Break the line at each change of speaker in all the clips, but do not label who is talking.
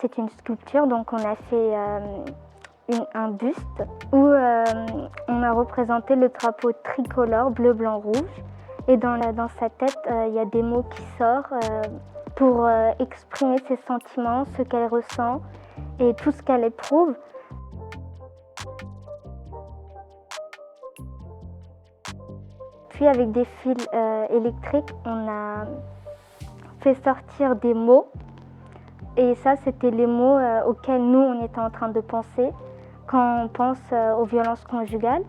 C'est une sculpture, donc on a fait un buste où on a représenté le drapeau tricolore bleu, blanc, rouge. Et dans sa tête, il y a des mots qui sortent pour exprimer ses sentiments, ce qu'elle ressent et tout ce qu'elle éprouve. Puis avec des fils électriques, on a fait sortir des mots. Et ça, c'était les mots auxquels nous, on était en train de penser quand on pense aux violences conjugales.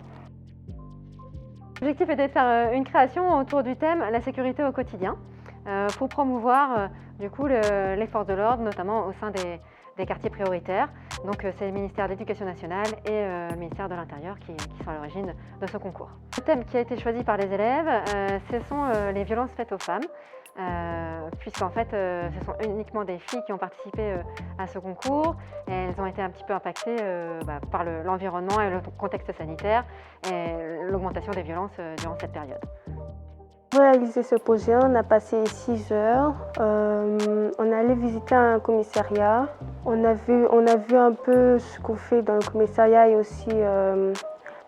L'objectif était de faire une création autour du thème « La sécurité au quotidien » pour promouvoir du coup, les forces de l'ordre, notamment au sein des quartiers prioritaires. Donc c'est le ministère de l'Éducation nationale et le ministère de l'Intérieur qui sont à l'origine de ce concours. Le thème qui a été choisi par les élèves, ce sont les violences faites aux femmes. Puisqu'en fait, ce sont uniquement des filles qui ont participé à ce concours. Et elles ont été un petit peu impactées par l'environnement et le contexte sanitaire et l'augmentation des violences durant cette période.
Pour réaliser ce projet, on a passé 6 heures. On est allé visiter un commissariat. On a vu un peu ce qu'on fait dans le commissariat et aussi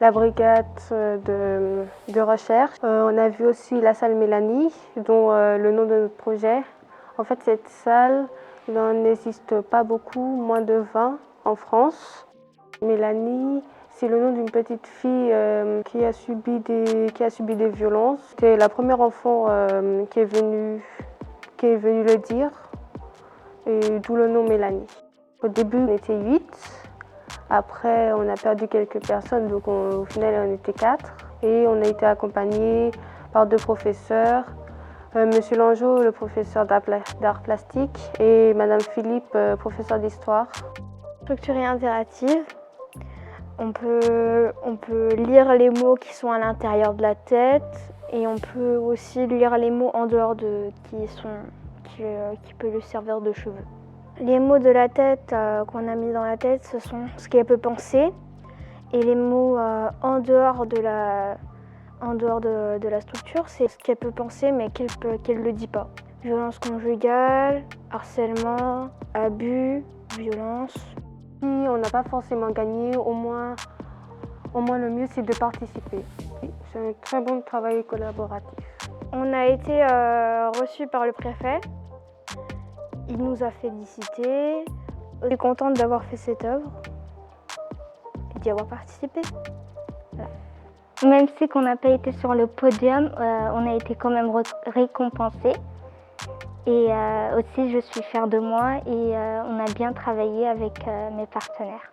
la brigade de recherche. On a vu aussi la salle Mélanie, dont le nom de notre projet. En fait, cette salle, il n'en existe pas beaucoup, moins de 20 en France. Mélanie, c'est le nom d'une petite fille qui a subi des violences. C'est la première enfant qui est venue le dire, et d'où le nom Mélanie. Au début, on était 8. Après, on a perdu quelques personnes, donc au final, on était 4. Et on a été accompagnés par 2 professeurs. Monsieur Langeau, le professeur d'art plastique, et Madame Philippe, professeur d'histoire.
Structure interactive. On peut lire les mots qui sont à l'intérieur de la tête et on peut aussi lire les mots en dehors qui peut lui servir de cheveux. Les mots de la tête qu'on a mis dans la tête, ce sont ce qu'elle peut penser, et les mots en dehors de la structure, c'est ce qu'elle peut penser mais qu'elle ne le dit pas. Violence conjugale, harcèlement, abus, violence.
On n'a pas forcément gagné, au moins le mieux c'est de participer. C'est un très bon travail collaboratif.
On a été reçus par le préfet. Il nous a félicité. Je suis contente d'avoir fait cette œuvre et d'y avoir participé.
Voilà. Même si on n'a pas été sur le podium, on a été quand même récompensés. Et aussi, je suis fière de moi et on a bien travaillé avec mes partenaires.